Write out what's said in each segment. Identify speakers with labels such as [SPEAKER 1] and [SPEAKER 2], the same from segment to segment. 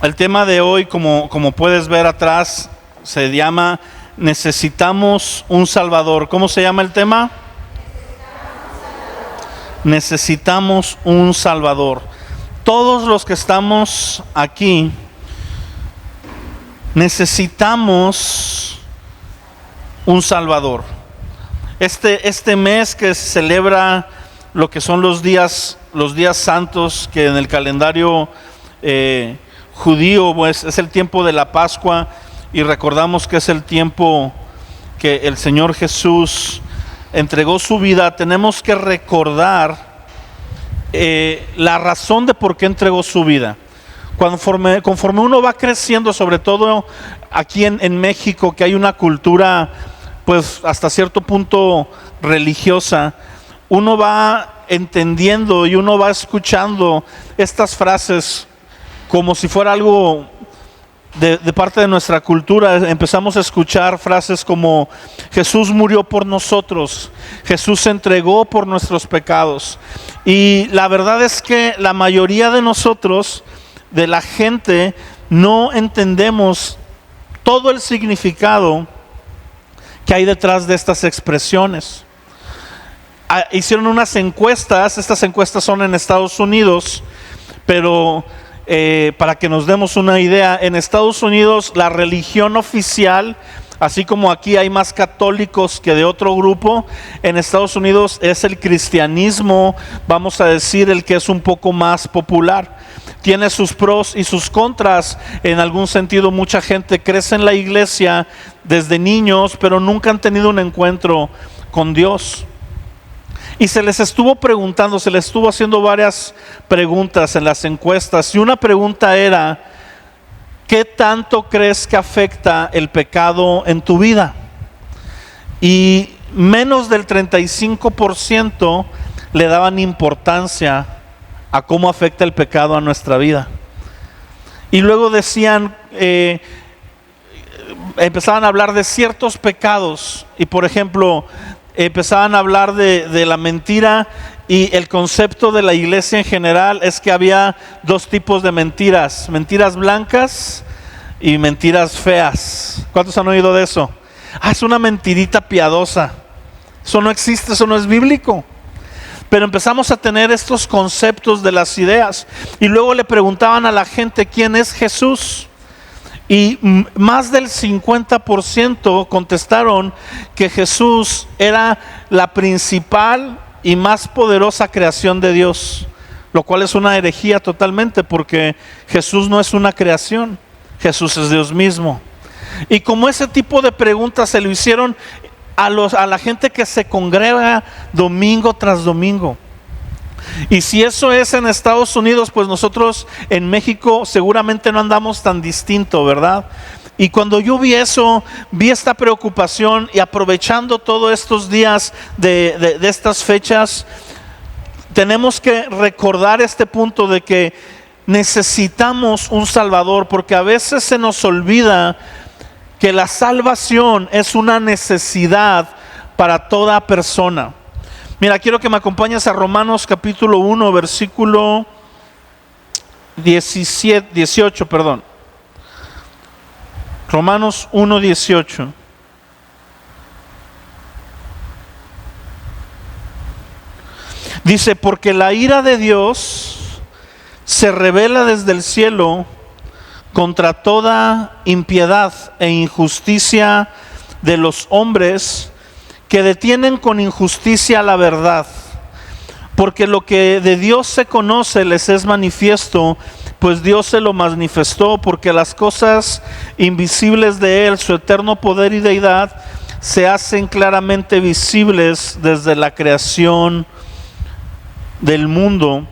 [SPEAKER 1] El tema de hoy, como puedes ver atrás, se llama Necesitamos un Salvador. ¿Cómo se llama el tema? Necesitamos un Salvador. Todos los que estamos aquí necesitamos un Salvador. Este mes que se celebra lo que son los días santos, que en el calendario judío pues, es el tiempo de la Pascua, y recordamos que es el tiempo que el Señor Jesús entregó su vida. Tenemos que recordar la razón de por qué entregó su vida. Conforme uno va creciendo, sobre todo aquí en México, que hay una cultura pues hasta cierto punto religiosa, uno va entendiendo y uno va escuchando estas frases como si fuera algo de parte de nuestra cultura. Empezamos a escuchar frases como: Jesús murió por nosotros, Jesús se entregó por nuestros pecados. Y la verdad es que la mayoría de nosotros, de la gente, no entendemos todo el significado que hay detrás de estas expresiones. Hicieron unas encuestas, estas encuestas son en Estados Unidos, pero para que nos demos una idea, en Estados Unidos la religión oficial, así como aquí hay más católicos que de otro grupo, en Estados Unidos es el cristianismo, vamos a decir, el que es un poco más popular. Tiene sus pros y sus contras. En algún sentido, mucha gente crece en la iglesia desde niños, pero nunca han tenido un encuentro con Dios. Y se les estuvo preguntando, se les estuvo haciendo varias preguntas en las encuestas. Y una pregunta era: ¿qué tanto crees que afecta el pecado en tu vida? Y menos del 35% le daban importancia a cómo afecta el pecado a nuestra vida. Y luego decían, empezaban a hablar de ciertos pecados. Y por ejemplo, empezaban a hablar de la mentira. Y el concepto de la iglesia en general es que había dos tipos de mentiras: mentiras blancas y mentiras feas. ¿Cuántos han oído de eso? Es una mentirita piadosa. Eso no existe, eso no es bíblico. Pero empezamos a tener estos conceptos de las ideas. Y luego le preguntaban a la gente: ¿quién es Jesús? Y más del 50% contestaron que Jesús era la principal y más poderosa creación de Dios, lo cual es una herejía totalmente, porque Jesús no es una creación, Jesús es Dios mismo. Y como ese tipo de preguntas se lo hicieron a la gente que se congrega domingo tras domingo. Y si eso es en Estados Unidos, pues nosotros en México seguramente no andamos tan distinto, ¿verdad? Y cuando yo vi eso, vi esta preocupación, y aprovechando todos estos días de estas fechas, tenemos que recordar este punto de que necesitamos un Salvador, porque a veces se nos olvida que la salvación es una necesidad para toda persona. Mira, quiero que me acompañes a Romanos capítulo 1, versículo 18. Romanos 1, 18. Dice: porque la ira de Dios se revela desde el cielo contra toda impiedad e injusticia de los hombres que detienen con injusticia la verdad. Porque lo que de Dios se conoce les es manifiesto, pues Dios se lo manifestó, porque las cosas invisibles de Él, su eterno poder y deidad, se hacen claramente visibles desde la creación del mundo,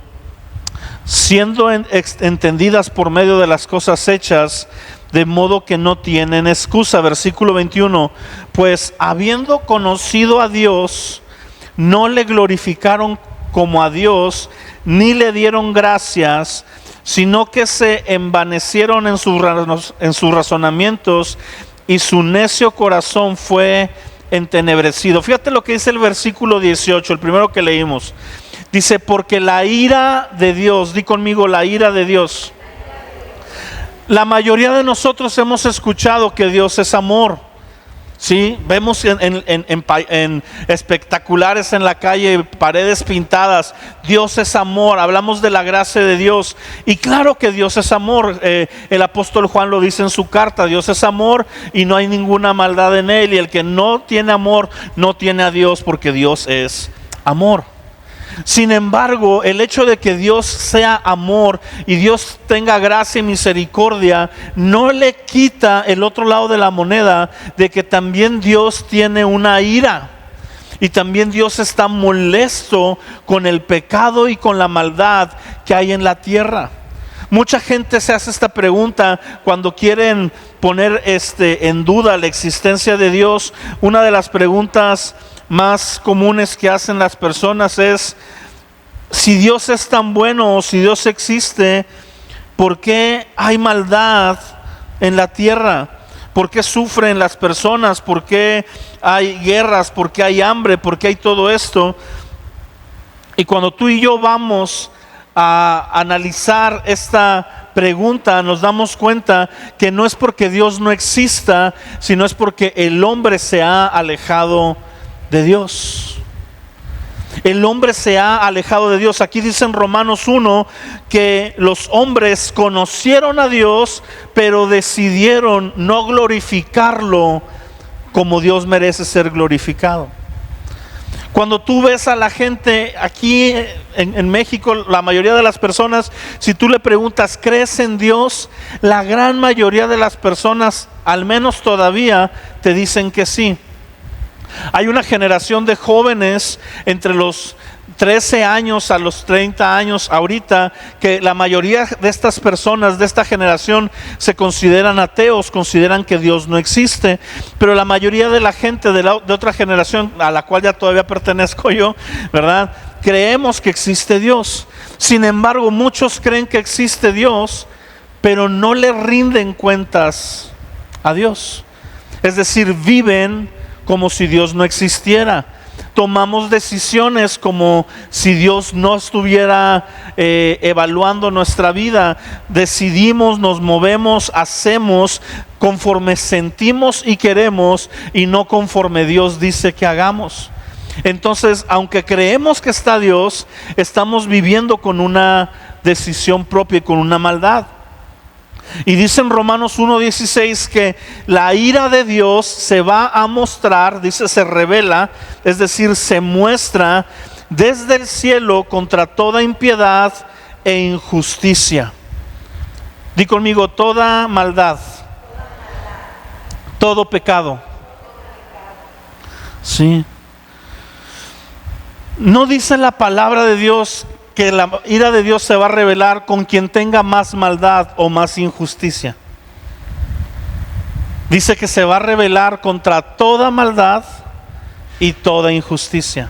[SPEAKER 1] siendo entendidas por medio de las cosas hechas, de modo que no tienen excusa. Versículo 21, pues habiendo conocido a Dios, no le glorificaron como a Dios, ni le dieron gracias, sino que se envanecieron en sus razonamientos, y su necio corazón fue entenebrecido. Fíjate lo que dice el versículo 18, el primero que leímos. Dice: porque la ira de Dios, di conmigo, la ira de Dios, La mayoría de nosotros hemos escuchado que Dios es amor. Sí, vemos en espectaculares en la calle, paredes pintadas, Dios es amor, hablamos de la gracia de Dios, y claro que Dios es amor. El apóstol Juan lo dice en su carta: Dios es amor y no hay ninguna maldad en él, y el que no tiene amor no tiene a Dios, porque Dios es amor. Sin embargo, el hecho de que Dios sea amor y Dios tenga gracia y misericordia no le quita el otro lado de la moneda, de que también Dios tiene una ira y también Dios está molesto con el pecado y con la maldad que hay en la tierra. Mucha gente se hace esta pregunta cuando quieren poner en duda la existencia de Dios. Una de las preguntas más comunes que hacen las personas es: si Dios es tan bueno, o si Dios existe, ¿por qué hay maldad en la tierra? ¿Por qué sufren las personas? ¿Por qué hay guerras? ¿Por qué hay hambre? ¿Por qué hay todo esto? Y cuando tú y yo vamos a analizar esta pregunta, nos damos cuenta que no es porque Dios no exista, sino es porque el hombre se ha alejado de Dios. El hombre se ha alejado de Dios. Aquí dice en Romanos 1 que los hombres conocieron a Dios, pero decidieron no glorificarlo como Dios merece ser glorificado. Cuando tú ves a la gente aquí en México, la mayoría de las personas, si tú le preguntas: ¿crees en Dios?, la gran mayoría de las personas, al menos todavía, te dicen que sí. Hay una generación de jóvenes entre los 13 años a los 30 años ahorita, que la mayoría de estas personas de esta generación se consideran ateos, consideran que Dios no existe. Pero la mayoría de la gente de otra generación, a la cual ya todavía pertenezco yo, ¿verdad?, creemos que existe Dios. Sin embargo, muchos creen que existe Dios, pero no le rinden cuentas a Dios. Es decir, viven como si Dios no existiera. Tomamos decisiones como si Dios no estuviera evaluando nuestra vida. Decidimos, nos movemos, hacemos conforme sentimos y queremos, y no conforme Dios dice que hagamos. Entonces, aunque creemos que está Dios, estamos viviendo con una decisión propia y con una maldad. Y dice en Romanos 1:16 que la ira de Dios se va a mostrar, dice, se revela, es decir, se muestra desde el cielo contra toda impiedad e injusticia. Di conmigo: toda maldad, todo pecado. Sí. No dice la palabra de Dios que la ira de Dios se va a revelar con quien tenga más maldad o más injusticia. Dice que se va a revelar contra toda maldad y toda injusticia.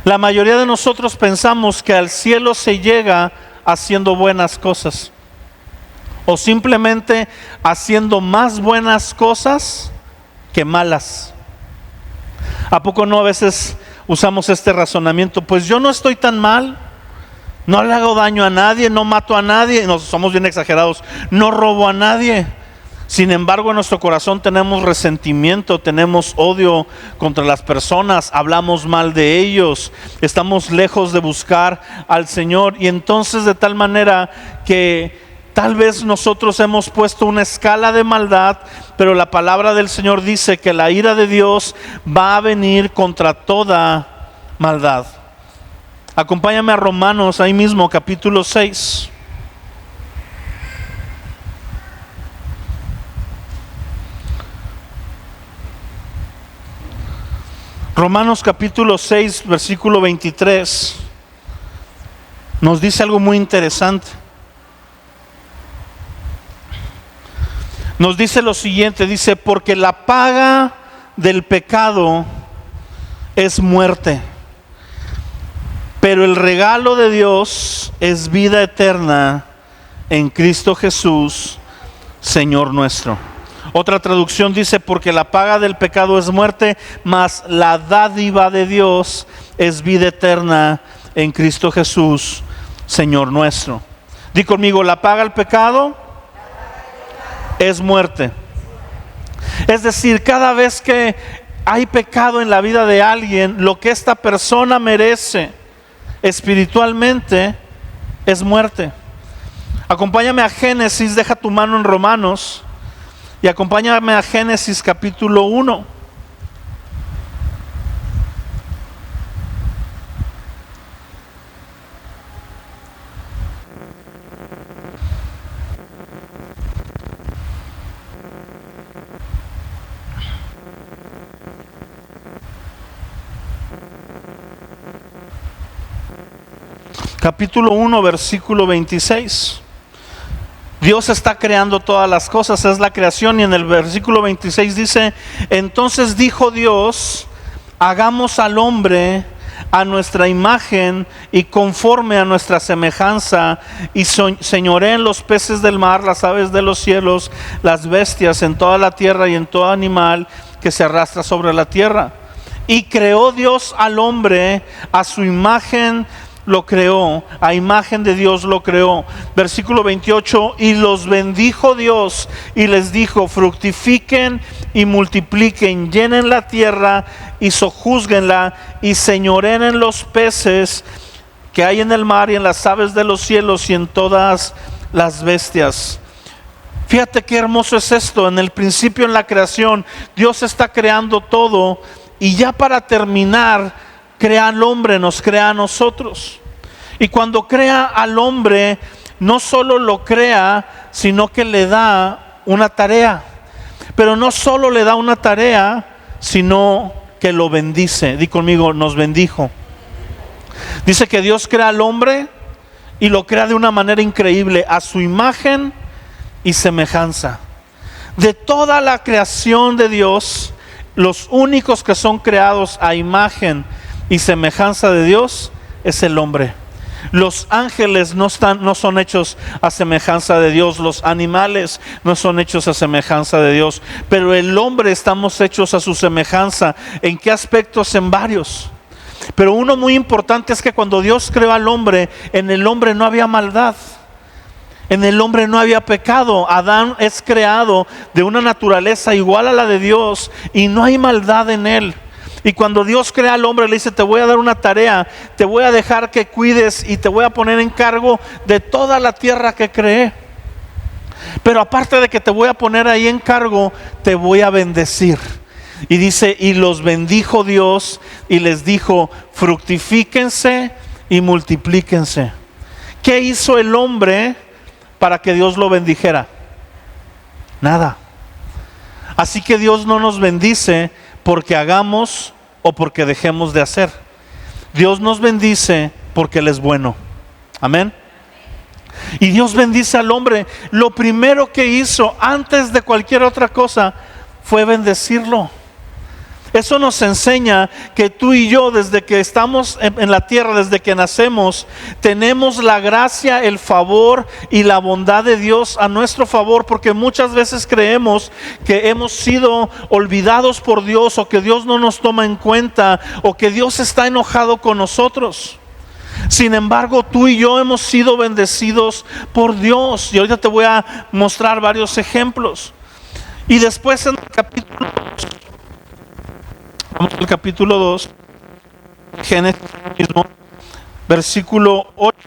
[SPEAKER 1] La mayoría de nosotros pensamos que al cielo se llega haciendo buenas cosas, o simplemente haciendo más buenas cosas que malas. ¿A poco no a veces usamos este razonamiento? Pues yo no estoy tan mal, no le hago daño a nadie, no mato a nadie, somos bien exagerados, no robo a nadie. Sin embargo, en nuestro corazón tenemos resentimiento, tenemos odio contra las personas, hablamos mal de ellos, estamos lejos de buscar al Señor. Y entonces, de tal manera que tal vez nosotros hemos puesto una escala de maldad, pero la palabra del Señor dice que la ira de Dios va a venir contra toda maldad. Acompáñame a Romanos, ahí mismo, capítulo 6. Romanos capítulo 6, versículo 23, nos dice algo muy interesante. Nos dice lo siguiente, dice: porque la paga del pecado es muerte, pero el regalo de Dios es vida eterna en Cristo Jesús, Señor nuestro. Otra traducción dice: porque la paga del pecado es muerte, mas la dádiva de Dios es vida eterna en Cristo Jesús, Señor nuestro. Di conmigo: la paga del pecado es muerte. Es decir, cada vez que hay pecado en la vida de alguien, lo que esta persona merece espiritualmente es muerte. Acompáñame a Génesis, deja tu mano en Romanos y acompáñame a Génesis capítulo 1. Capítulo 1, versículo 26. Dios está creando todas las cosas, es la creación, y en el versículo 26 dice: entonces dijo Dios, hagamos al hombre a nuestra imagen y conforme a nuestra semejanza, y señoreen los peces del mar, las aves de los cielos, las bestias en toda la tierra y en todo animal que se arrastra sobre la tierra. Y creó Dios al hombre, a su imagen lo creó, a imagen de Dios lo creó. Versículo 28, y los bendijo Dios y les dijo: fructifiquen y multipliquen, llenen la tierra y sojúzguenla, y señoreen en los peces que hay en el mar y en las aves de los cielos y en todas las bestias. Fíjate qué hermoso es esto. En el principio, en la creación, Dios está creando todo, y ya para terminar, crea al hombre, nos crea a nosotros. Y cuando crea al hombre, no solo lo crea, sino que le da una tarea. Pero no solo le da una tarea, sino que lo bendice. Di conmigo: nos bendijo. Dice que Dios crea al hombre y lo crea de una manera increíble, a su imagen y semejanza. De toda la creación de Dios, los únicos que son creados a imagen y semejanza de Dios es el hombre. Los ángeles no son hechos a semejanza de Dios, los animales no son hechos a semejanza de Dios, pero el hombre estamos hechos a su semejanza. ¿En qué aspectos? En varios. Pero uno muy importante es que cuando Dios creó al hombre, en el hombre no había maldad, en el hombre no había pecado. Adán es creado de una naturaleza igual a la de Dios y no hay maldad en él. Y cuando Dios crea al hombre, le dice: te voy a dar una tarea, te voy a dejar que cuides y te voy a poner en cargo de toda la tierra que creé. Pero aparte de que te voy a poner ahí en cargo, te voy a bendecir. Y dice: y los bendijo Dios y les dijo: fructifíquense y multiplíquense. ¿Qué hizo el hombre para que Dios lo bendijera? Nada. Así que Dios no nos bendice porque hagamos o porque dejemos de hacer. Dios nos bendice porque Él es bueno. Amén. Y Dios bendice al hombre. Lo primero que hizo antes de cualquier otra cosa fue bendecirlo. Eso nos enseña que tú y yo, desde que estamos en la tierra, desde que nacemos, tenemos la gracia, el favor y la bondad de Dios a nuestro favor, porque muchas veces creemos que hemos sido olvidados por Dios, o que Dios no nos toma en cuenta, o que Dios está enojado con nosotros. Sin embargo, tú y yo hemos sido bendecidos por Dios, y ahorita te voy a mostrar varios ejemplos. Y después en el capítulo 2, vamos al capítulo 2, Génesis mismo, versículo 8.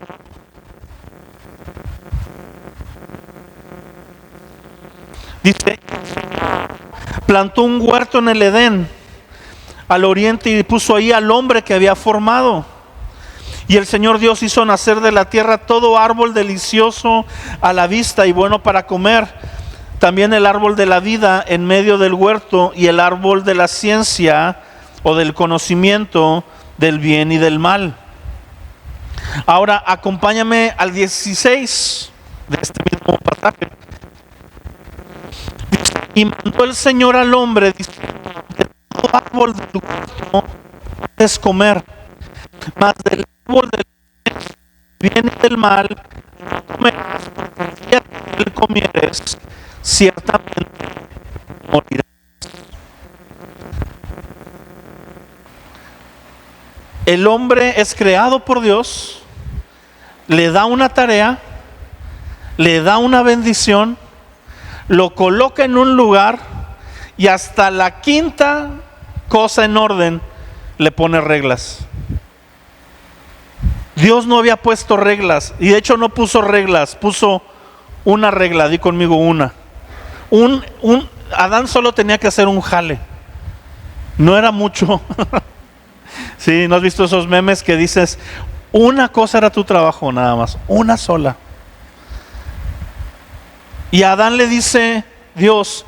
[SPEAKER 1] Dice: plantó un huerto en el Edén, al oriente, y puso ahí al hombre que había formado. Y el Señor Dios hizo nacer de la tierra todo árbol delicioso a la vista y bueno para comer, también el árbol de la vida en medio del huerto, y el árbol de la ciencia o del conocimiento del bien y del mal. Ahora acompáñame al 16 de este mismo pasaje. Dice: y mandó el Señor al hombre diciendo: de todo árbol del huerto puedes comer, mas del árbol del bien y del mal no comerás, porque el día que él comieres, ciertamente morirás. El hombre es creado por Dios, le da una tarea, le da una bendición, lo coloca en un lugar y hasta la quinta cosa en orden le pone reglas. Dios no había puesto reglas, y de hecho no puso reglas, puso una regla. Di conmigo, una. Adán solo tenía que hacer un jale, no era mucho. Sí, ¿no has visto esos memes que dices, una cosa era tu trabajo nada más, una sola? Y a Adán le dice Dios,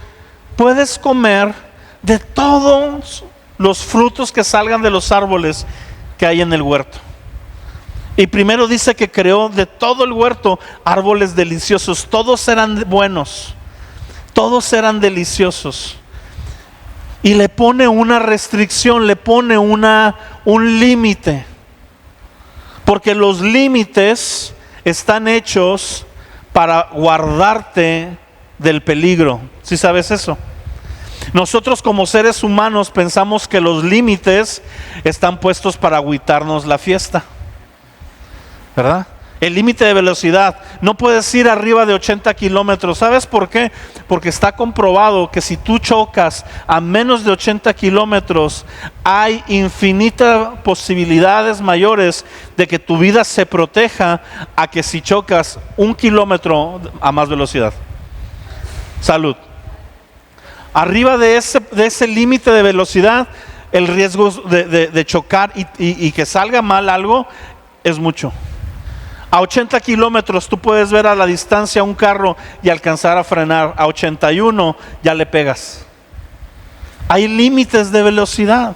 [SPEAKER 1] puedes comer de todos los frutos que salgan de los árboles que hay en el huerto. Y primero dice que creó de todo el huerto árboles deliciosos, todos eran buenos, todos eran deliciosos. Y le pone una restricción, le pone un límite, porque los límites están hechos para guardarte del peligro. ¿Sí sabes eso? Nosotros como seres humanos pensamos que los límites están puestos para agüitarnos la fiesta, ¿verdad? El límite de velocidad, no puedes ir arriba de 80 kilómetros. ¿Sabes por qué? Porque está comprobado que si tú chocas a menos de 80 kilómetros, hay infinitas posibilidades mayores de que tu vida se proteja a que si chocas 1 kilómetro a más velocidad. Salud. Arriba de ese límite de velocidad, el riesgo de chocar y que salga mal algo es mucho. A 80 kilómetros tú puedes ver a la distancia un carro y alcanzar a frenar. A 81 ya le pegas. Hay límites de velocidad.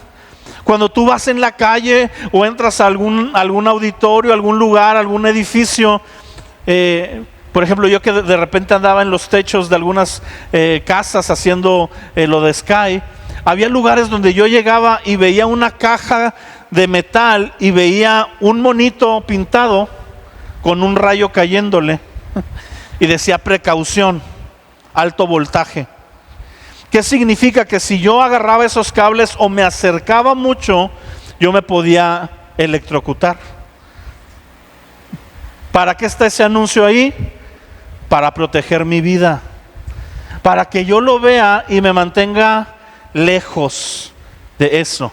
[SPEAKER 1] Cuando tú vas en la calle o entras a algún auditorio, algún lugar, algún edificio, por ejemplo, yo que de repente andaba en los techos de algunas casas haciendo lo de Sky, había lugares donde yo llegaba y veía una caja de metal y veía un monito pintado con un rayo cayéndole y decía precaución, alto voltaje. ¿Qué significa? Que si yo agarraba esos cables o me acercaba mucho, yo me podía electrocutar. ¿Para qué está ese anuncio ahí? Para proteger mi vida, para que yo lo vea y me mantenga lejos de eso.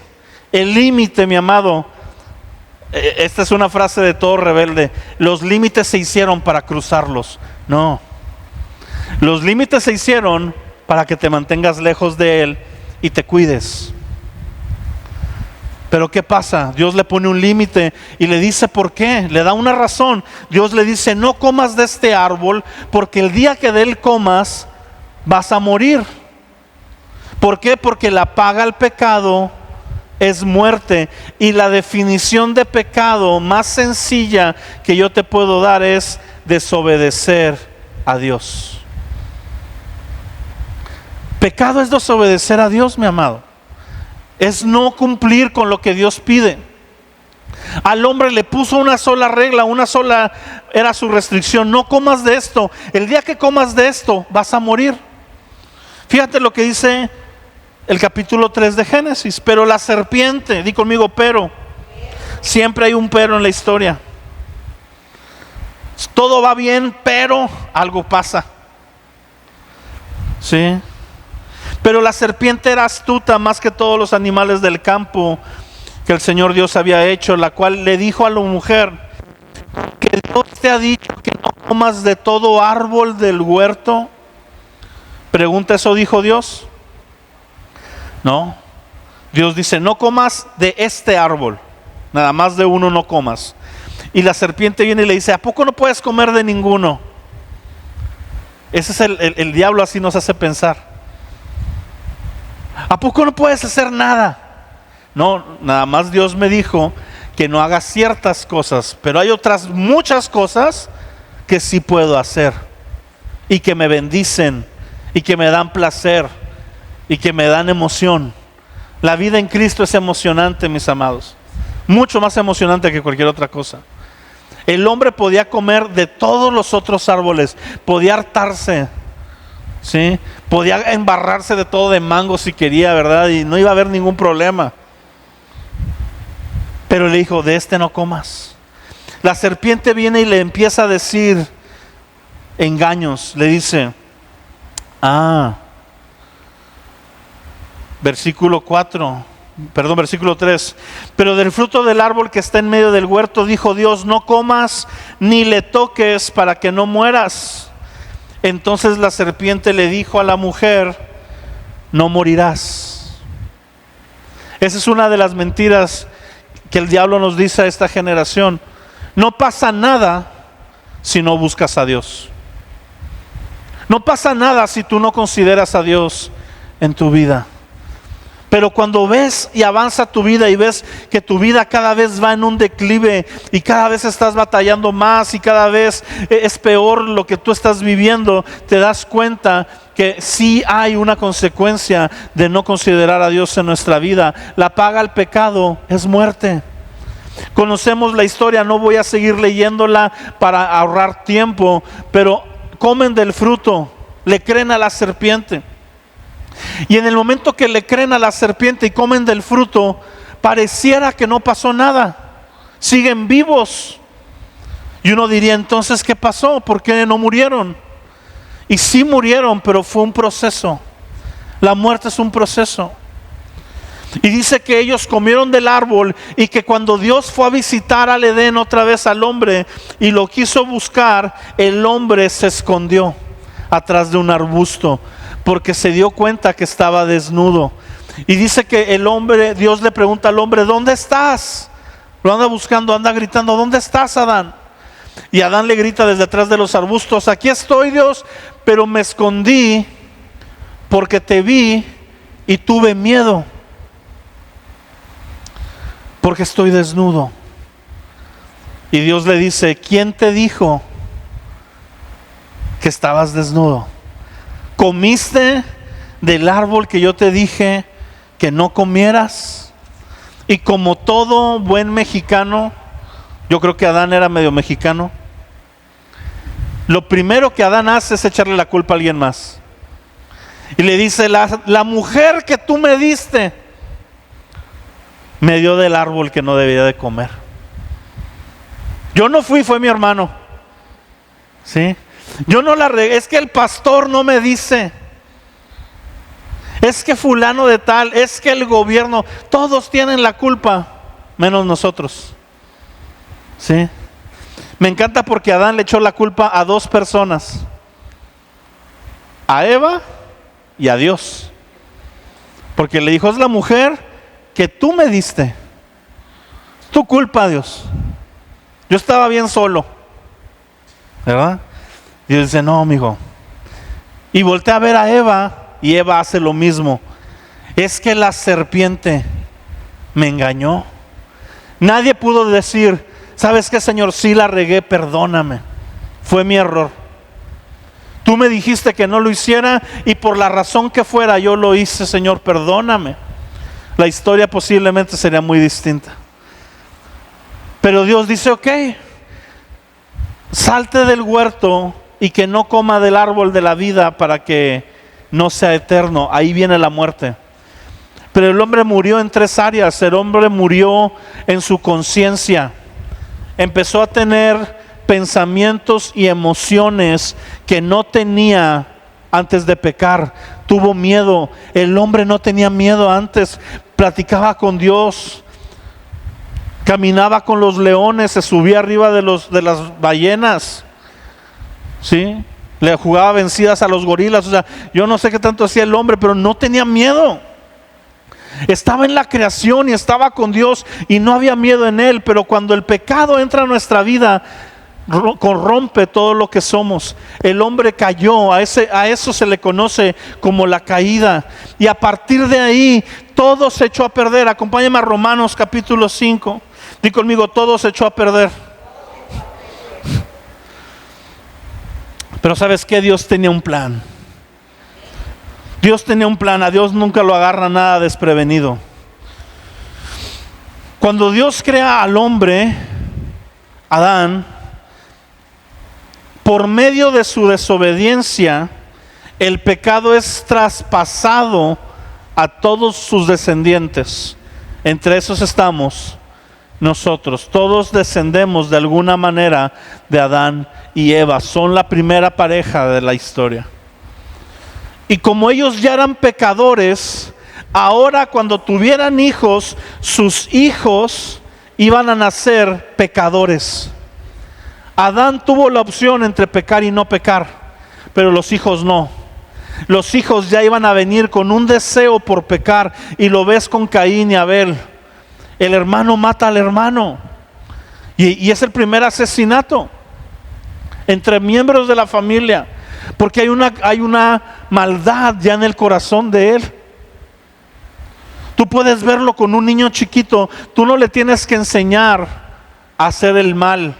[SPEAKER 1] El límite, mi amado, esta es una frase de todo rebelde: los límites se hicieron para cruzarlos. No, los límites se hicieron para que te mantengas lejos de él y te cuides. Pero ¿qué pasa? Dios le pone un límite y le dice por qué, le da una razón. Dios le dice, no comas de este árbol, porque el día que de él comas vas a morir. ¿Por qué? Porque la paga al pecado es muerte, y la definición de pecado más sencilla que yo te puedo dar es desobedecer a Dios. Pecado es desobedecer a Dios, mi amado. Es no cumplir con lo que Dios pide. Al hombre le puso una sola regla, una sola era su restricción: no comas de esto, el día que comas de esto vas a morir. Fíjate lo que dice el capítulo 3 de Génesis. Pero la serpiente, di conmigo pero. Siempre hay un pero en la historia. Todo va bien, pero algo pasa. ¿Sí? Pero la serpiente era astuta más que todos los animales del campo que el Señor Dios había hecho, la cual le dijo a la mujer: que Dios te ha dicho que no comas de todo árbol del huerto. Pregunta, ¿eso dijo Dios? No. Dios dice, no comas de este árbol, nada más de uno no comas. Y la serpiente viene y le dice, ¿a poco no puedes comer de ninguno? Ese es el diablo, así nos hace pensar. ¿A poco no puedes hacer nada? No, nada más Dios me dijo que no haga ciertas cosas, pero hay otras muchas cosas que sí puedo hacer y que me bendicen y que me dan placer y que me dan emoción. La vida en Cristo es emocionante, mis amados, mucho más emocionante que cualquier otra cosa. El hombre podía comer de todos los otros árboles, podía hartarse, ¿sí? Podía embarrarse de todo de mango si quería, ¿verdad? Y no iba a haber ningún problema. Pero le dijo, de este no comas. La serpiente viene y le empieza a decir engaños. Le dice, Versículo 3. Pero del fruto del árbol que está en medio del huerto, dijo Dios, no comas ni le toques para que no mueras. Entonces la serpiente le dijo a la mujer, no morirás. Esa es una de las mentiras que el diablo nos dice a esta generación. No pasa nada si no buscas a Dios. No pasa nada si tú no consideras a Dios en tu vida. Pero cuando ves y avanza tu vida y ves que tu vida cada vez va en un declive y cada vez estás batallando más y cada vez es peor lo que tú estás viviendo, te das cuenta que sí hay una consecuencia de no considerar a Dios en nuestra vida. La paga al pecado es muerte. Conocemos la historia, no voy a seguir leyéndola para ahorrar tiempo, pero comen del fruto, le creen a la serpiente. Y en el momento que le creen a la serpiente y comen del fruto, pareciera que no pasó nada, siguen vivos. Y uno diría, entonces, ¿qué pasó? ¿Por qué no murieron? Y sí murieron, pero fue un proceso. La muerte es un proceso. Y dice que ellos comieron del árbol y que cuando Dios fue a visitar al Edén otra vez al hombre y lo quiso buscar, el hombre se escondió atrás de un arbusto porque se dio cuenta que estaba desnudo. Y dice que el hombre, Dios le pregunta al hombre, ¿dónde estás? Lo anda buscando, anda gritando, ¿dónde estás, Adán? Y Adán le grita desde atrás de los arbustos, aquí estoy, Dios, pero me escondí porque te vi y tuve miedo, porque estoy desnudo. Y Dios le dice, ¿quién te dijo que estabas desnudo? ¿Comiste del árbol que yo te dije que no comieras? Y como todo buen mexicano, yo creo que Adán era medio mexicano, lo primero que Adán hace es echarle la culpa a alguien más. Y le dice, la mujer que tú me diste me dio del árbol que no debía de comer. Yo no fui, fue mi hermano. ¿Sí? Yo no la regué, es que el pastor no me dice. Es que fulano de tal, es que el gobierno, todos tienen la culpa, menos nosotros. ¿Sí? Me encanta porque Adán le echó la culpa a dos personas, a Eva y a Dios. Porque le dijo, es la mujer que tú me diste. Es tu culpa, Dios. Yo estaba bien solo, ¿verdad? Y Dios dice, no, amigo. Y voltea a ver a Eva y Eva hace lo mismo. Es que la serpiente me engañó. Nadie pudo decir, ¿sabes qué, Señor? Sí la regué, perdóname. Fue mi error. Tú me dijiste que no lo hiciera y por la razón que fuera yo lo hice, Señor, perdóname. La historia posiblemente sería muy distinta. Pero Dios dice, ok, salte del huerto y que no coma del árbol de la vida para que no sea eterno. Ahí viene la muerte. Pero el hombre murió en tres áreas. El hombre murió en su conciencia. Empezó a tener pensamientos y emociones que no tenía antes de pecar. Tuvo miedo. El hombre no tenía miedo antes. Platicaba con Dios. Caminaba con los leones. Se subía arriba de las ballenas. ¿Sí? Le jugaba vencidas a los gorilas. O sea, yo no sé qué tanto hacía el hombre, pero no tenía miedo. Estaba en la creación y estaba con Dios y no había miedo en él. Pero cuando el pecado entra a nuestra vida, corrompe todo lo que somos. El hombre cayó, a eso se le conoce como la caída. Y a partir de ahí, todo se echó a perder. Acompáñame a Romanos capítulo 5. Di conmigo, todo se echó a perder. Pero ¿sabes qué? Dios tenía un plan. Dios tenía un plan. A Dios nunca lo agarra nada desprevenido. Cuando Dios crea al hombre, Adán, por medio de su desobediencia, el pecado es traspasado a todos sus descendientes. Entre esos estamos nosotros. Todos descendemos de alguna manera de Adán y Eva. Son la primera pareja de la historia. Y como ellos ya eran pecadores, ahora cuando tuvieran hijos, sus hijos iban a nacer pecadores. Adán tuvo la opción entre pecar y no pecar, pero los hijos no. Los hijos ya iban a venir con un deseo por pecar, y lo ves con Caín y Abel. El hermano mata al hermano, y es el primer asesinato entre miembros de la familia, porque hay una maldad ya en el corazón de él. Tú puedes verlo con un niño chiquito. Tú no le tienes que enseñar a hacer el mal,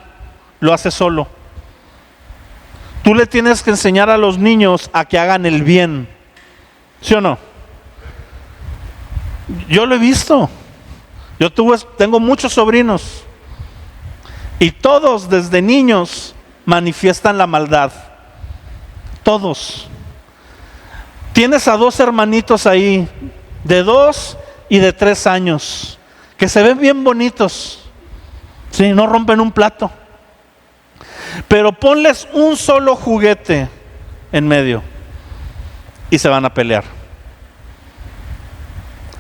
[SPEAKER 1] lo hace solo. Tú le tienes que enseñar a los niños a que hagan el bien, ¿sí o no? Yo lo he visto. Tengo muchos sobrinos, y todos desde niños manifiestan la maldad. Todos. Tienes a 2 hermanitos ahí, de 2 y de 3 años, que se ven bien bonitos, ¿sí? No rompen un plato. Pero ponles un solo juguete en medio y se van a pelear.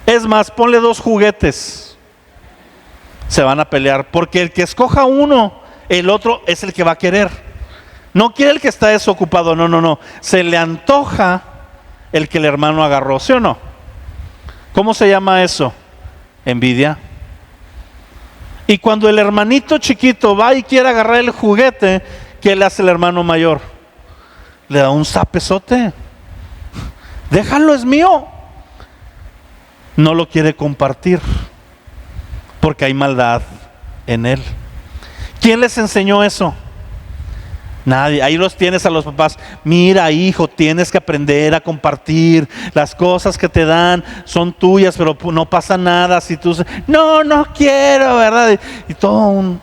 [SPEAKER 1] Es más, ponle 2 juguetes, se van a pelear, porque el que escoja uno, el otro es el que va a querer. No quiere el que está desocupado, no. Se le antoja el que el hermano agarró, ¿sí o no? ¿Cómo se llama eso? Envidia. Y cuando el hermanito chiquito va y quiere agarrar el juguete, ¿qué le hace el hermano mayor? Le da un zapezote. Déjalo, es mío. No lo quiere compartir, porque hay maldad en él. ¿Quién les enseñó eso? Nadie. Ahí los tienes a los papás. Mira, hijo, tienes que aprender a compartir. Las cosas que te dan son tuyas, pero no pasa nada si tú... No quiero, ¿verdad? Y todo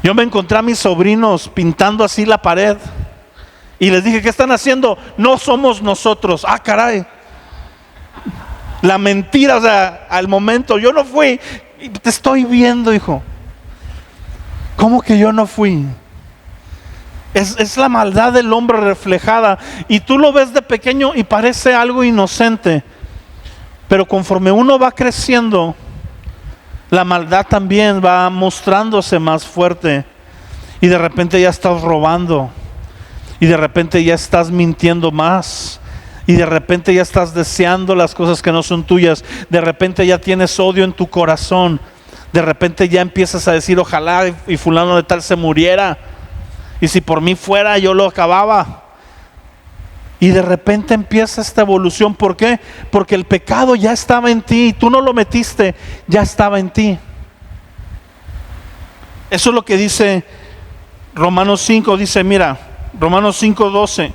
[SPEAKER 1] Yo me encontré a mis sobrinos pintando así la pared, y les dije, ¿qué están haciendo? No somos nosotros. Ah, caray. La mentira, o sea, al momento, yo no fui. Te estoy viendo, hijo. ¿Cómo que yo no fui? Es la maldad del hombre reflejada, y tú lo ves de pequeño y parece algo inocente, pero conforme uno va creciendo, la maldad también va mostrándose más fuerte, y de repente ya estás robando, y de repente ya estás mintiendo más, y de repente ya estás deseando las cosas que no son tuyas, de repente ya tienes odio en tu corazón, de repente ya empiezas a decir, ojalá y fulano de tal se muriera, y si por mí fuera yo lo acababa. Y de repente empieza esta evolución. ¿Por qué? Porque el pecado ya estaba en ti, tú no lo metiste, ya estaba en ti. Eso es lo que dice Romanos 5, dice, mira, Romanos 5:12.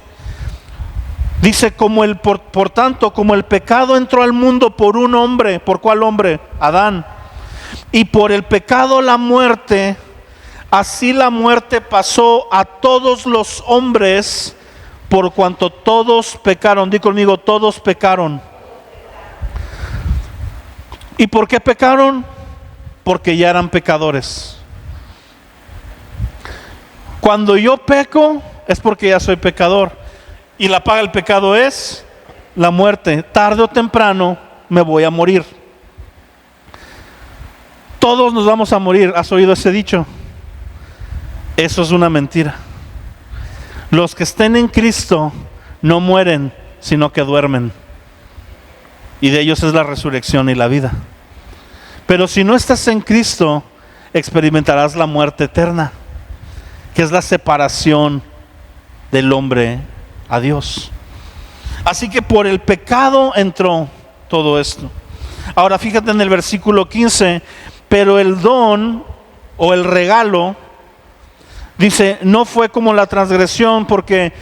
[SPEAKER 1] Dice, por tanto, como el pecado entró al mundo por un hombre, ¿por cuál hombre? Adán. Y por el pecado la muerte, así la muerte pasó a todos los hombres, por cuanto todos pecaron. Di conmigo, todos pecaron. ¿Y por qué pecaron? Porque ya eran pecadores. Cuando yo peco, es porque ya soy pecador. Y la paga del pecado es la muerte. Tarde o temprano me voy a morir. Todos nos vamos a morir. ¿Has oído ese dicho? Eso es una mentira. Los que estén en Cristo no mueren, sino que duermen. Y de ellos es la resurrección y la vida. Pero si no estás en Cristo, experimentarás la muerte eterna, que es la separación del hombre a Dios. Así que por el pecado entró todo esto. Ahora fíjate en el versículo 15, pero el don o el regalo, dice, no fue como la transgresión, porque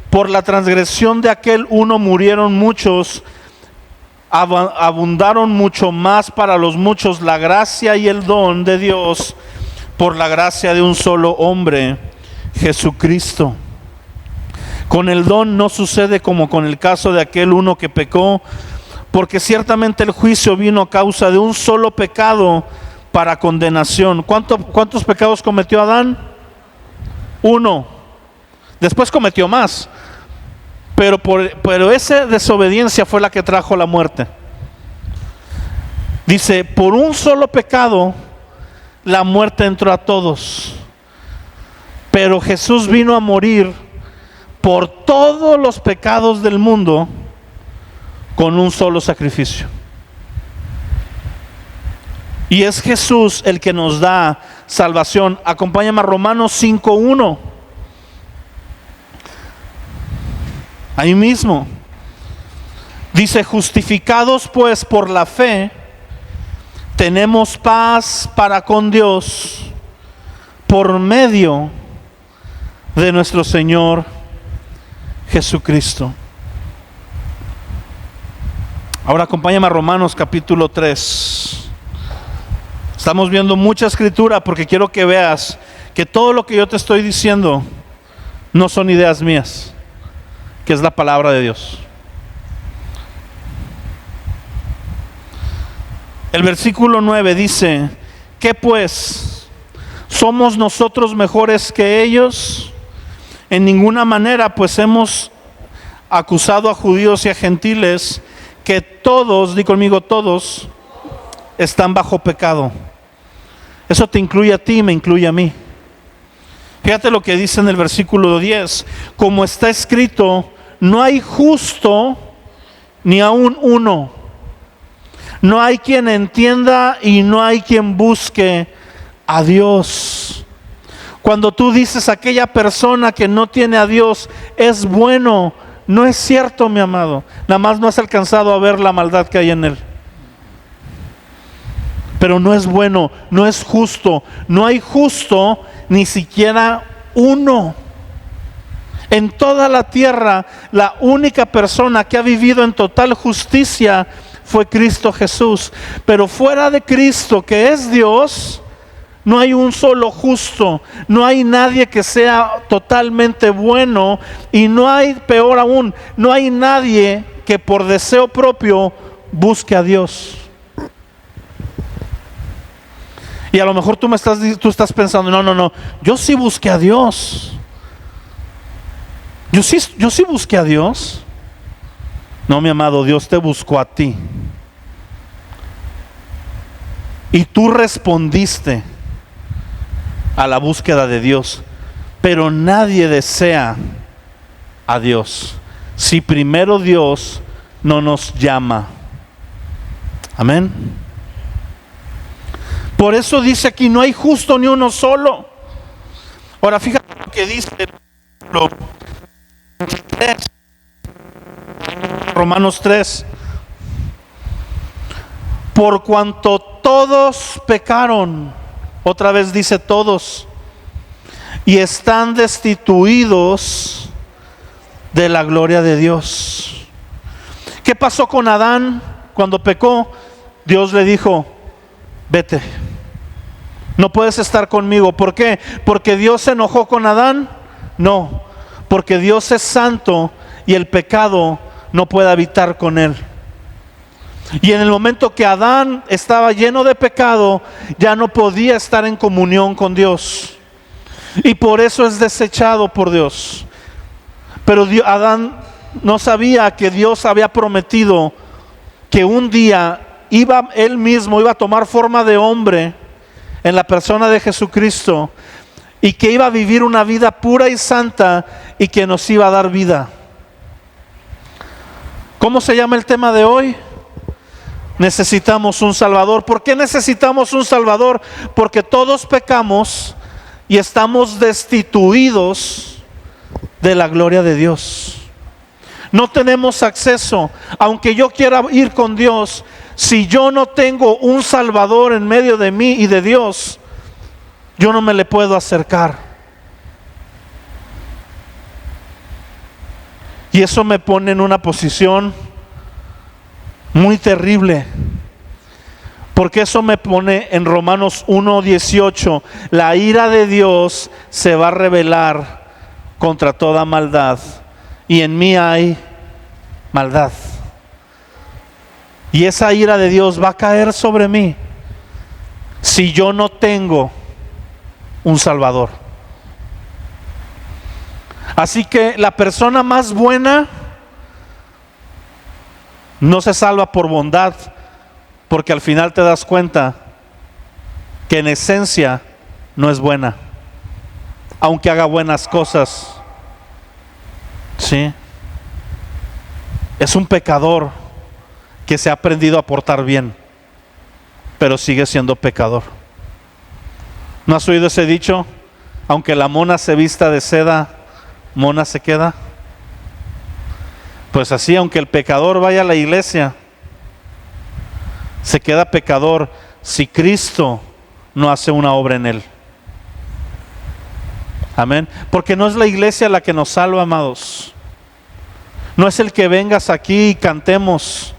[SPEAKER 1] por la transgresión de aquel uno murieron muchos, abundaron mucho más para los muchos la gracia y el don de Dios por la gracia de un solo hombre, Jesucristo. Con el don no sucede como con el caso de aquel uno que pecó, porque ciertamente el juicio vino a causa de un solo pecado para condenación. ¿Cuántos pecados cometió Adán? 1. Después cometió más, Pero esa desobediencia fue la que trajo la muerte. Dice, por un solo pecado la muerte entró a todos, pero Jesús vino a morir por todos los pecados del mundo con un solo sacrificio. Y es Jesús el que nos da salvación. Acompáñame a Romanos 5:1. Ahí mismo dice, justificados pues por la fe, tenemos paz para con Dios por medio de nuestro Señor Jesucristo. Ahora acompáñame a Romanos capítulo 3. Estamos viendo mucha escritura porque quiero que veas que todo lo que yo te estoy diciendo no son ideas mías, que es la palabra de Dios. El versículo 9 dice, ¿qué pues? ¿Somos nosotros mejores que ellos? En ninguna manera, pues hemos acusado a judíos y a gentiles que todos, di conmigo todos, están bajo pecado. Eso te incluye a ti, me incluye a mí. Fíjate lo que dice en el versículo 10, como está escrito, no hay justo ni aun uno. No hay quien entienda y no hay quien busque a Dios. Cuando tú dices aquella persona que no tiene a Dios es bueno, no es cierto, mi amado. Nada más no has alcanzado a ver la maldad que hay en él. Pero no es bueno, no es justo. No hay justo ni siquiera uno. En toda la tierra, la única persona que ha vivido en total justicia fue Cristo Jesús. Pero fuera de Cristo, que es Dios, no hay un solo justo. No hay nadie que sea totalmente bueno. Y no hay, peor aún, no hay nadie que por deseo propio busque a Dios. Y a lo mejor tú estás pensando, no, yo sí busqué a Dios. Yo sí busqué a Dios. No, mi amado, Dios te buscó a ti. Y tú respondiste a la búsqueda de Dios. Pero nadie desea a Dios si primero Dios no nos llama. Amén. Por eso dice aquí, no hay justo ni uno solo. Ahora fíjate lo que dice Romanos 3. Por cuanto todos pecaron, otra vez dice todos, y están destituidos de la gloria de Dios. ¿Qué pasó con Adán cuando pecó? Dios le dijo, vete, no puedes estar conmigo. ¿Por qué? ¿Porque Dios se enojó con Adán? No, porque Dios es santo y el pecado no puede habitar con él. Y en el momento que Adán estaba lleno de pecado, ya no podía estar en comunión con Dios. Y por eso es desechado por Dios. Pero Adán no sabía que Dios había prometido que un día él mismo iba a tomar forma de hombre en la persona de Jesucristo, y que iba a vivir una vida pura y santa y que nos iba a dar vida. ¿Cómo se llama el tema de hoy? Necesitamos un Salvador. ¿Por qué necesitamos un Salvador? Porque todos pecamos y estamos destituidos de la gloria de Dios. No tenemos acceso, aunque yo quiera ir con Dios. Si yo no tengo un Salvador en medio de mí y de Dios, yo no me le puedo acercar. Y eso me pone en una posición muy terrible, porque eso me pone en Romanos 1:18. La ira de Dios se va a revelar contra toda maldad, y en mí hay maldad. Y esa ira de Dios va a caer sobre mí si yo no tengo un Salvador. Así que la persona más buena No se salva por bondad, porque al final te das cuenta que en esencia no es buena, aunque haga buenas cosas. ¿Sí? Es un pecador que se ha aprendido a portar bien, pero sigue siendo pecador. ¿No has oído ese dicho? Aunque la mona se vista de seda, mona se queda. Pues así, aunque el pecador vaya a la iglesia, se queda pecador si Cristo no hace una obra en él. Amén. Porque no es la iglesia la que nos salva, amados. No es el que vengas aquí y cantemos.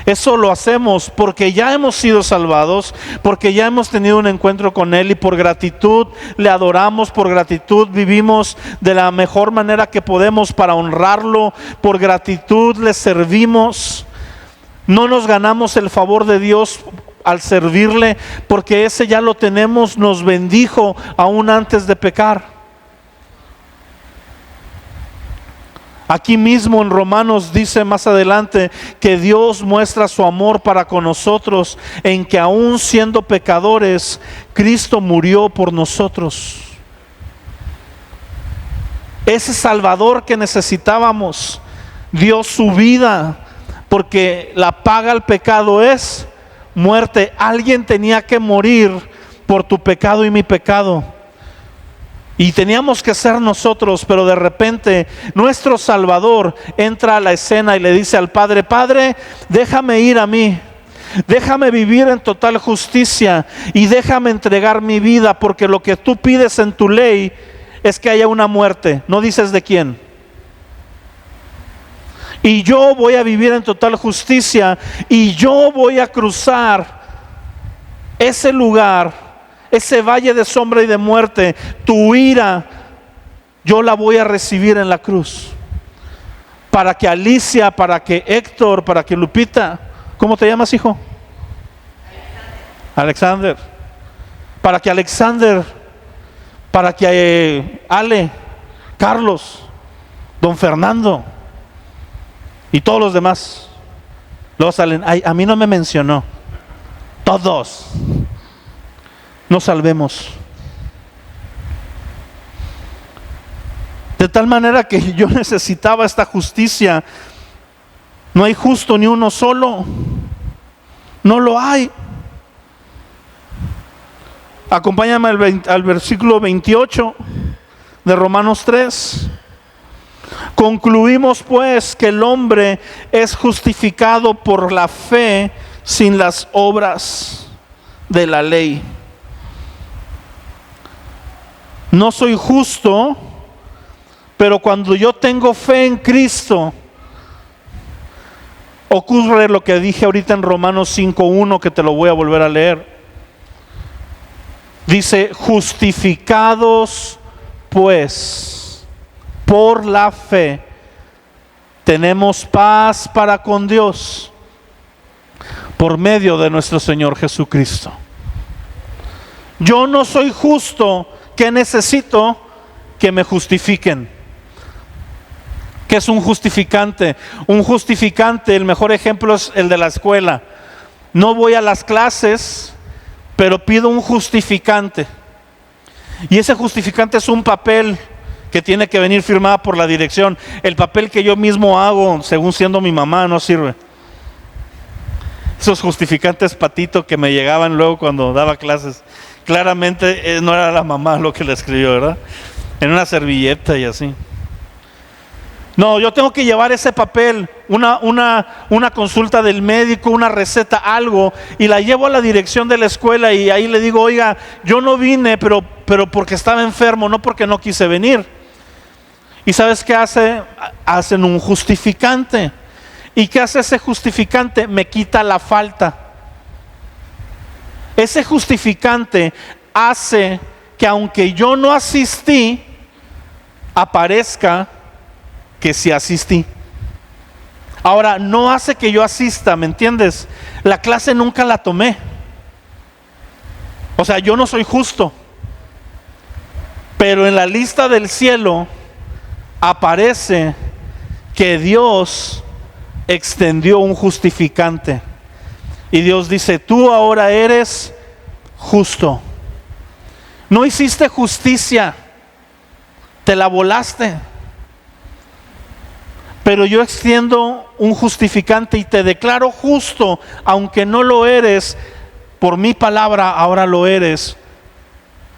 [SPEAKER 1] Eso lo hacemos porque ya hemos sido salvados, porque ya hemos tenido un encuentro con Él y por gratitud le adoramos, por gratitud vivimos de la mejor manera que podemos para honrarlo, por gratitud le servimos. No nos ganamos el favor de Dios al servirle, porque ese ya lo tenemos, nos bendijo aún antes de pecar. Aquí mismo en Romanos dice más adelante que Dios muestra su amor para con nosotros en que aún siendo pecadores, Cristo murió por nosotros. Ese Salvador que necesitábamos dio su vida, porque la paga al pecado es muerte. Alguien tenía que morir por tu pecado y mi pecado. Y teníamos que ser nosotros, pero de repente nuestro Salvador entra a la escena y le dice al Padre: Padre, déjame ir a mí, déjame vivir en total justicia y déjame entregar mi vida, porque lo que tú pides en tu ley es que haya una muerte. No dices de quién. Y yo voy a vivir en total justicia y yo voy a cruzar ese lugar, ese valle de sombra y de muerte. Tu ira yo la voy a recibir en la cruz, para que Alicia, para que Héctor, para que Lupita, ¿cómo te llamas, hijo? Alexander. Para que Alexander, para que Ale, Carlos, don Fernando y todos los demás. Luego salen: ay, a mí no me mencionó. Todos nos salvemos. De tal manera que yo necesitaba esta justicia. No hay justo ni uno solo. No lo hay. Acompáñame al versículo 28 de Romanos 3. Concluimos pues que el hombre es justificado por la fe sin las obras de la ley. No soy justo, pero cuando yo tengo fe en Cristo, ocurre lo que dije ahorita en Romanos 5:1, que te lo voy a volver a leer. Dice: justificados pues por la fe, tenemos paz para con Dios por medio de nuestro Señor Jesucristo. Yo no soy justo, que necesito que me justifiquen. ¿Qué es un justificante? Un justificante, el mejor ejemplo es el de la escuela. No voy a las clases, pero pido un justificante. Y ese justificante es un papel que tiene que venir firmado por la dirección. El papel que yo mismo hago, según siendo mi mamá, no sirve. Esos justificantes patito que me llegaban luego cuando daba clases, claramente no era la mamá lo que le escribió, ¿verdad? En una servilleta y así. No, yo tengo que llevar ese papel, una consulta del médico, una receta, algo, y la llevo a la dirección de la escuela y ahí le digo: oiga, yo no vine, pero porque estaba enfermo, no porque no quise venir. ¿Y sabes qué hace? Hacen un justificante. ¿Y qué hace ese justificante? Me quita la falta. Ese justificante hace que aunque yo no asistí, aparezca que sí asistí. Ahora, no hace que yo asista, ¿me entiendes? La clase nunca la tomé. O sea, yo no soy justo. Pero en la lista del cielo aparece que Dios extendió un justificante. Y Dios dice, tú ahora eres justo. No hiciste justicia, te la volaste. Pero yo extiendo un justificante y te declaro justo, aunque no lo eres, por mi palabra ahora lo eres,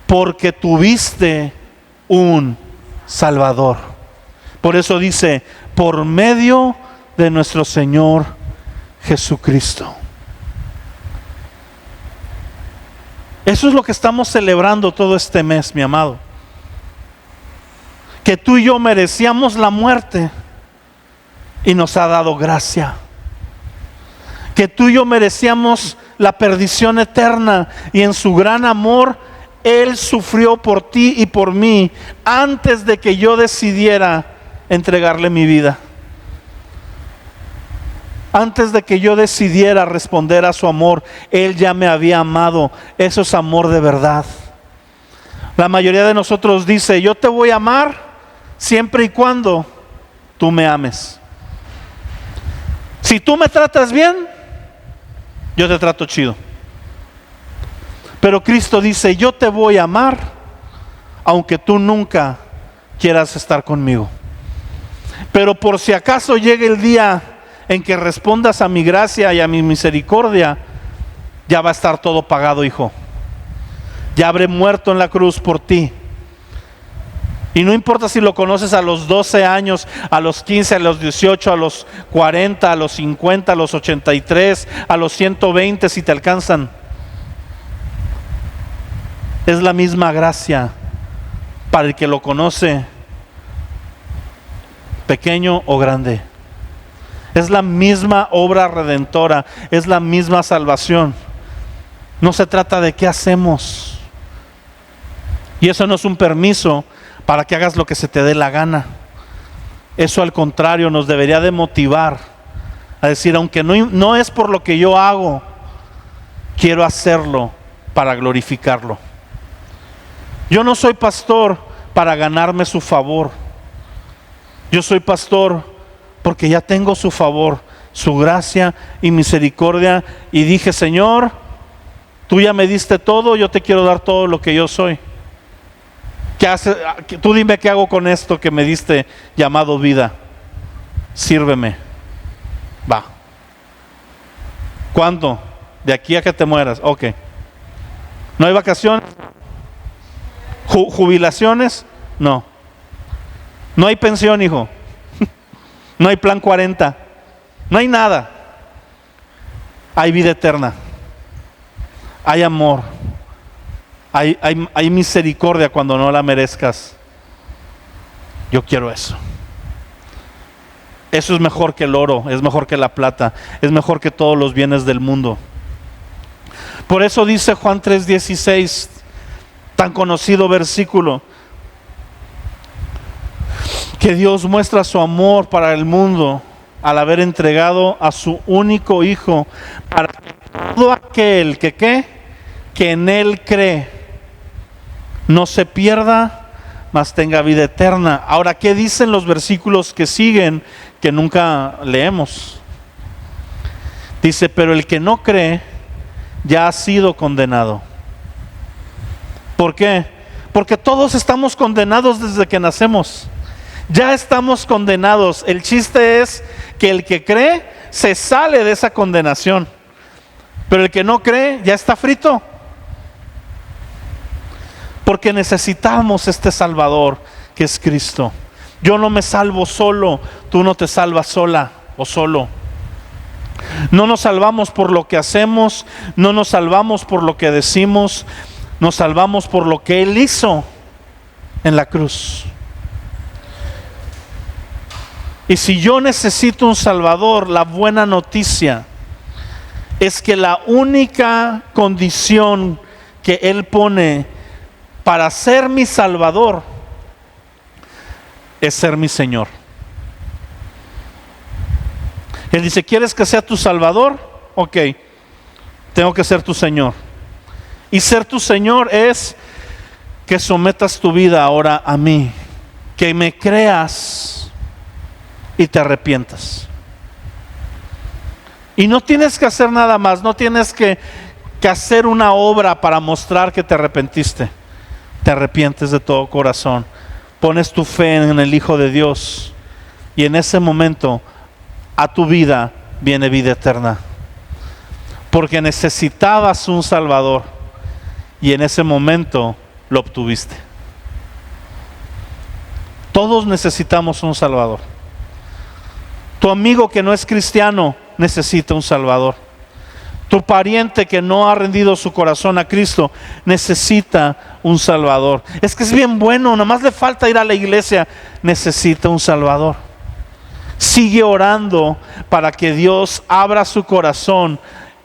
[SPEAKER 1] porque tuviste un Salvador. Por eso dice, por medio de nuestro Señor Jesucristo. Eso es lo que estamos celebrando todo este mes, mi amado. Que tú y yo merecíamos la muerte y nos ha dado gracia. Que tú y yo merecíamos la perdición eterna y en su gran amor Él sufrió por ti y por mí antes de que yo decidiera entregarle mi vida. Antes de que yo decidiera responder a su amor, Él ya me había amado. Eso es amor de verdad. La mayoría de nosotros dice, yo te voy a amar siempre y cuando tú me ames. Si tú me tratas bien, yo te trato chido. Pero Cristo dice, yo te voy a amar aunque tú nunca quieras estar conmigo. Pero por si acaso llegue el día en que respondas a mi gracia y a mi misericordia, ya va a estar todo pagado, hijo. Ya habré muerto en la cruz por ti. Y no importa si lo conoces a los 12 años, a los 15, a los 18, a los 40, a los 50, a los 83, a los 120, si te alcanzan. Es la misma gracia para el que lo conoce, pequeño o grande. Es la misma obra redentora, es la misma salvación. No se trata de qué hacemos. Y eso no es un permiso para que hagas lo que se te dé la gana. Eso al contrario nos debería de motivar a decir, aunque no es por lo que yo hago, quiero hacerlo para glorificarlo. Yo no soy pastor para ganarme su favor. Yo soy pastor porque ya tengo su favor, su gracia y misericordia. Y dije, Señor, tú ya me diste todo, yo te quiero dar todo lo que yo soy. Tú dime qué hago con esto que me diste llamado vida. Sírveme. Va. ¿Cuándo? De aquí a que te mueras. Ok. ¿No hay vacaciones? ¿Jubilaciones? No. No hay pensión, hijo. No hay plan 40. No hay nada. Hay vida eterna. Hay amor. Hay misericordia cuando no la merezcas. Yo quiero eso. Eso es mejor que el oro, es mejor que la plata, es mejor que todos los bienes del mundo. Por eso dice Juan 3:16, tan conocido versículo, que Dios muestra su amor para el mundo al haber entregado a su único Hijo, para que todo aquel que en Él cree no se pierda, mas tenga vida eterna. Ahora, ¿qué dicen los versículos que siguen que nunca leemos? Dice, pero el que no cree ya ha sido condenado. ¿Por qué? Porque todos estamos condenados desde que nacemos. Ya estamos condenados. El chiste es que el que cree se sale de esa condenación, pero el que no cree ya está frito. Porque necesitamos este Salvador que es Cristo. Yo no me salvo solo, tú no te salvas sola o solo. No nos salvamos por lo que hacemos, no nos salvamos por lo que decimos, nos salvamos por lo que Él hizo en la cruz. Y si yo necesito un Salvador, la buena noticia es que la única condición que Él pone para ser mi Salvador es ser mi Señor. Él dice, ¿quieres que sea tu Salvador? Ok, tengo que ser tu Señor. Y ser tu Señor es que sometas tu vida ahora a mí, que me creas y te arrepientas. Y no tienes que hacer nada más, no tienes que hacer una obra para mostrar que te arrepentiste. Te arrepientes de todo corazón, pones tu fe en el Hijo de Dios, y en ese momento a tu vida viene vida eterna. Porque necesitabas un Salvador, y en ese momento lo obtuviste. Todos necesitamos un Salvador. Tu amigo que no es cristiano necesita un Salvador. Tu pariente que no ha rendido su corazón a Cristo necesita un Salvador. Es que es bien bueno, nada más le falta ir a la iglesia. Necesita un Salvador. Sigue orando para que Dios abra su corazón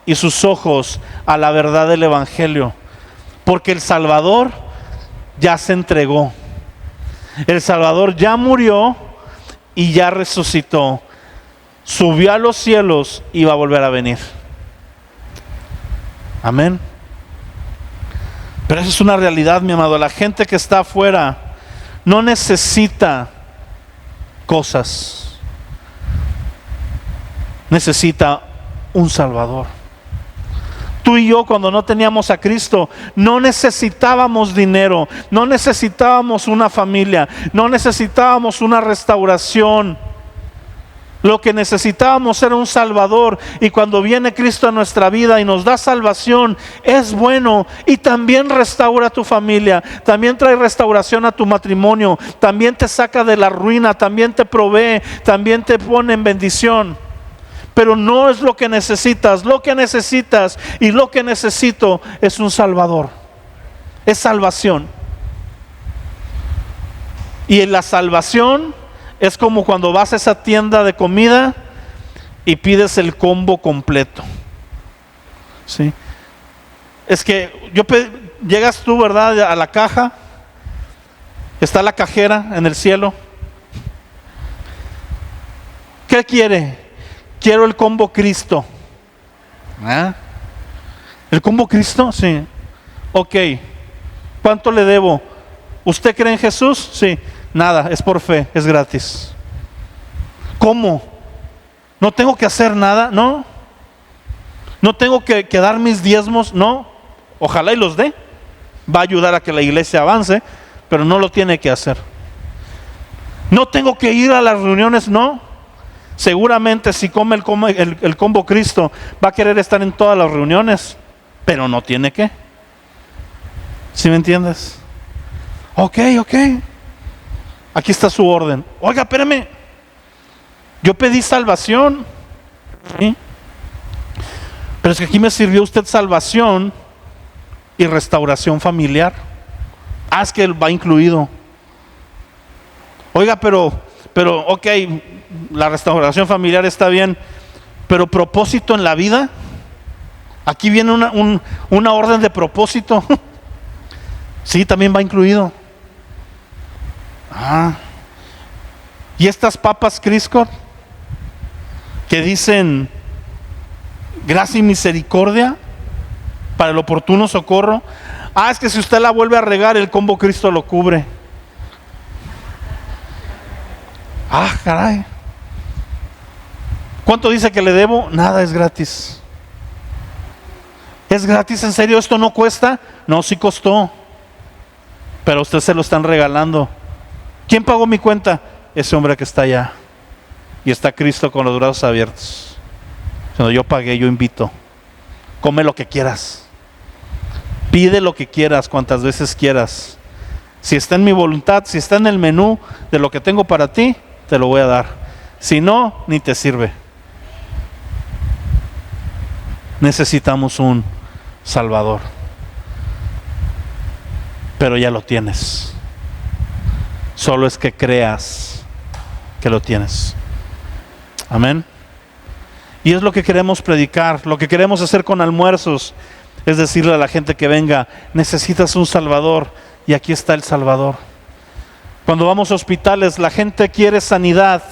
[SPEAKER 1] y sus ojos a la verdad del Evangelio. Porque el Salvador ya se entregó. El Salvador ya murió y ya resucitó. Subió a los cielos y va a volver a venir. Amén. Pero eso es una realidad, mi amado. La gente que está afuera no necesita cosas. Necesita un Salvador. Tú y yo, cuando no teníamos a Cristo, no necesitábamos dinero, no necesitábamos una familia, no necesitábamos una restauración. Lo que necesitábamos era un Salvador, y cuando viene Cristo a nuestra vida y nos da salvación, es bueno, y también restaura a tu familia, también trae restauración a tu matrimonio, también te saca de la ruina, también te provee, también te pone en bendición. Pero no es lo que necesitas. Lo que necesitas y lo que necesito es un Salvador. Es salvación. Y en la salvación es como cuando vas a esa tienda de comida y pides el combo completo. ¿Sí? Es que llegas tú, ¿verdad?, a la caja. Está la cajera en el cielo. ¿Qué quiere? Quiero el combo Cristo. ¿Ah? ¿El combo Cristo? Sí. Ok. ¿Cuánto le debo? ¿Usted cree en Jesús? Sí. Nada, es por fe, es gratis. ¿Cómo? ¿No tengo que hacer nada? No. ¿No tengo que dar mis diezmos? No. Ojalá y los dé. Va a ayudar a que la iglesia avance, pero no lo tiene que hacer. ¿No tengo que ir a las reuniones? No. Seguramente si come el combo Cristo, va a querer estar en todas las reuniones, pero no tiene que. ¿Sí me entiendes? Ok. Aquí está su orden. Oiga, espérame. Yo pedí salvación. ¿Sí? Pero es que aquí me sirvió usted salvación y restauración familiar. Es que va incluido. Oiga, pero ok, la restauración familiar está bien, pero propósito en la vida. Aquí viene una orden de propósito. Sí, también va incluido. Y estas papas Crisco que dicen gracia y misericordia para el oportuno socorro. Es que si usted la vuelve a regar, el combo Cristo lo cubre. Caray. ¿Cuánto dice que le debo? Nada, es gratis. ¿Es gratis? ¿En serio esto no cuesta? No, sí costó, pero a usted se lo están regalando. ¿Quién pagó mi cuenta? Ese hombre que está allá. Y está Cristo con los brazos abiertos. Yo pagué, yo invito. Come lo que quieras. Pide lo que quieras, cuantas veces quieras. Si está en mi voluntad, si está en el menú de lo que tengo para ti, te lo voy a dar. Si no, ni te sirve. Necesitamos un Salvador, pero ya lo tienes. Solo es que creas que lo tienes. Amén. Y es lo que queremos predicar, lo que queremos hacer con almuerzos, es decirle a la gente que venga: necesitas un Salvador, y aquí está el Salvador. Cuando vamos a hospitales, la gente quiere sanidad,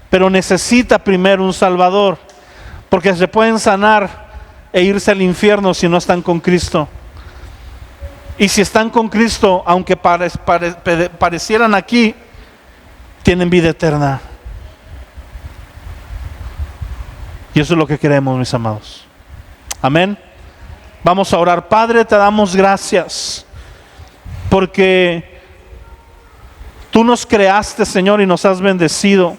[SPEAKER 1] pero necesita primero un Salvador, porque se pueden sanar e irse al infierno si no están con Cristo. Y si están con Cristo, aunque parecieran aquí, tienen vida eterna. Y eso es lo que queremos, mis amados. Amén. Vamos a orar. Padre, te damos gracias porque tú nos creaste, Señor, y nos has bendecido.